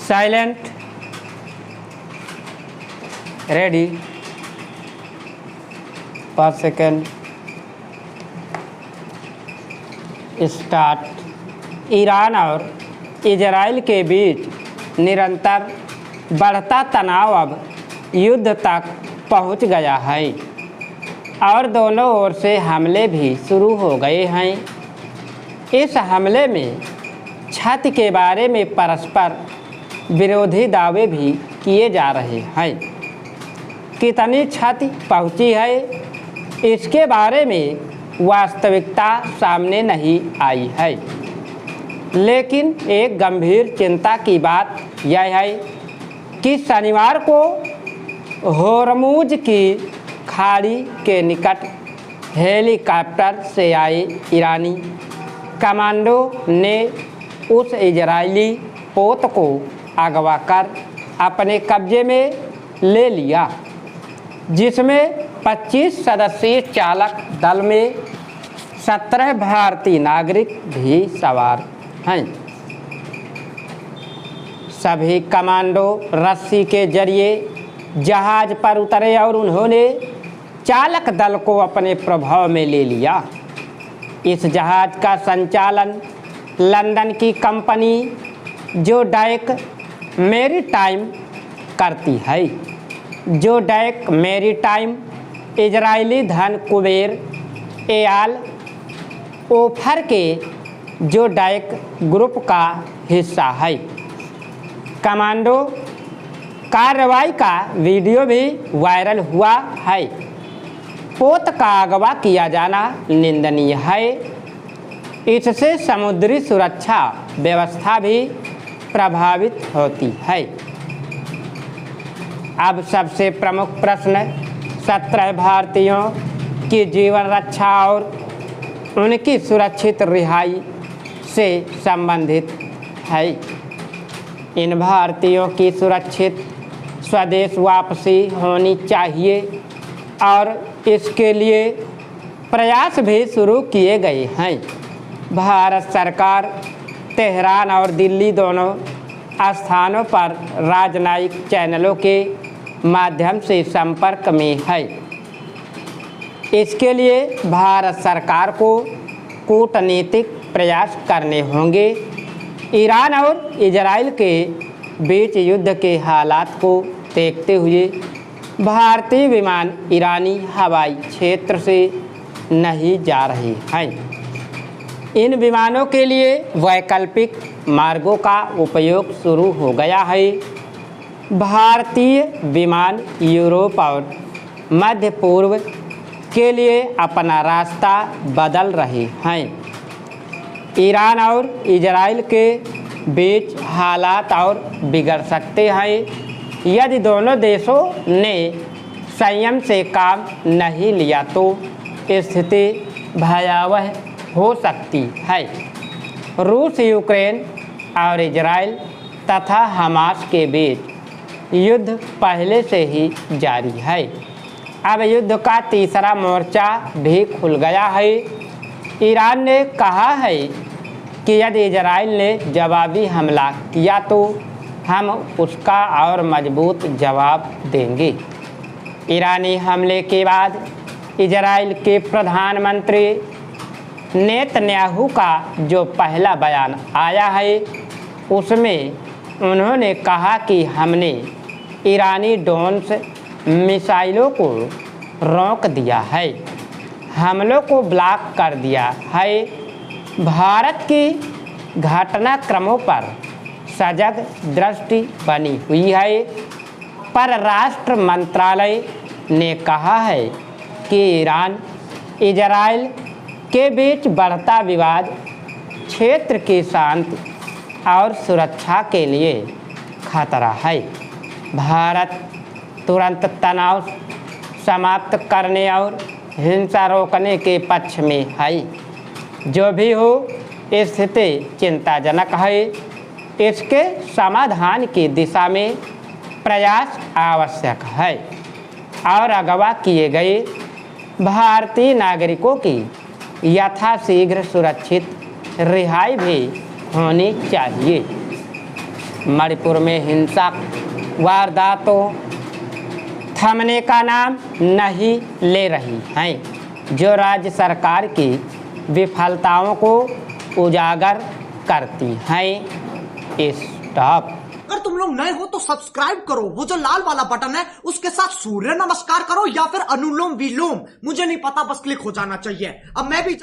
Silent, ready, 5 second, start. Iran और Israel के बीच निरंतर बढ़ता तनाव अब युद्ध तक पहुंच गया है और दोनों ओर से हमले भी शुरू हो गए हैं। इस हमले में छत के बारे में परस्पर विरोधी दावे भी किए जा रहे हैं। कितनी क्षति पहुंची है, इसके बारे में वास्तविकता सामने नहीं आई है, लेकिन एक गंभीर चिंता की बात यह है कि शनिवार को होर्मुज की खाड़ी के निकट हेलीकॉप्टर से आए ईरानी कमांडो ने उस इजरायली पोत को अगवा कर अपने कब्जे में ले लिया, जिसमें 25 सदस्यीय चालक दल में 17 भारतीय नागरिक भी सवार हैं। सभी कमांडो रस्सी के जरिए जहाज पर उतरे और उन्होंने चालक दल को अपने प्रभाव में ले लिया। इस जहाज का संचालन लंदन की कंपनी जोडैक मैरीटाइम करती है। जोडैक मैरीटाइम इजरायली धन कुबेर एयाल ओफर के जोडैक ग्रुप का हिस्सा है। कमांडो कार्रवाई का वीडियो भी वायरल हुआ है। पोत का अगवा किया जाना निंदनीय है। इससे समुद्री सुरक्षा व्यवस्था भी प्रभावित होती है। अब सबसे प्रमुख प्रश्न 17 भारतीयों की जीवन रक्षा और उनकी सुरक्षित रिहाई से संबंधित है। इन भारतीयों की सुरक्षित स्वदेश वापसी होनी चाहिए और इसके लिए प्रयास भी शुरू किए गए हैं। भारत सरकार तेहरान और दिल्ली दोनों स्थानों पर राजनयिक चैनलों के माध्यम से संपर्क में है। इसके लिए भारत सरकार को कूटनीतिक प्रयास करने होंगे। ईरान और इजराइल के बीच युद्ध के हालात को देखते हुए भारतीय विमान ईरानी हवाई क्षेत्र से नहीं जा रहे हैं। इन विमानों के लिए वैकल्पिक मार्गों का उपयोग शुरू हो गया है। भारतीय विमान यूरोप और मध्य पूर्व के लिए अपना रास्ता बदल रहे हैं। ईरान और इजराइल के बीच हालात और बिगड़ सकते हैं यदि दोनों देशों ने संयम से काम नहीं लिया तो स्थिति भयावह हो सकती है। रूस, यूक्रेन और इजराइल तथा हमास के बीच युद्ध पहले से ही जारी है। अब युद्ध का तीसरा मोर्चा भी खुल गया है। ईरान ने कहा है कि यदि इजराइल ने जवाबी हमला किया तो हम उसका और मजबूत जवाब देंगे। ईरानी हमले के बाद इजराइल के प्रधानमंत्री नेतन्याहू का जो पहला बयान आया है उसमें उन्होंने कहा कि हमने ईरानी ड्रोन्स मिसाइलों को रोक दिया है, हमलों को ब्लॉक कर दिया है। भारत की घटनाक्रमों पर सजग दृष्टि बनी हुई है। परराष्ट्र मंत्रालय ने कहा है कि ईरान इजराइल के बीच बढ़ता विवाद क्षेत्र की शांति और सुरक्षा के लिए खतरा है। भारत तुरंत तनाव समाप्त करने और हिंसा रोकने के पक्ष में है। जो भी हो, स्थिति चिंताजनक है। इसके समाधान की दिशा में प्रयास आवश्यक है और अगवा किए गए भारतीय नागरिकों की यथाशीघ्र सुरक्षित रिहाई भी होनी चाहिए। मणिपुर में हिंसक वारदातों थमने का नाम नहीं ले रही हैं, जो राज्य सरकार की विफलताओं को उजागर करती हैं। स्टॉप। अगर तुम लोग नए हो तो सब्सक्राइब करो, वो जो लाल वाला बटन है उसके साथ सूर्य नमस्कार करो या फिर अनुलोम विलोम, मुझे नहीं पता, बस क्लिक हो जाना चाहिए। अब मैं भी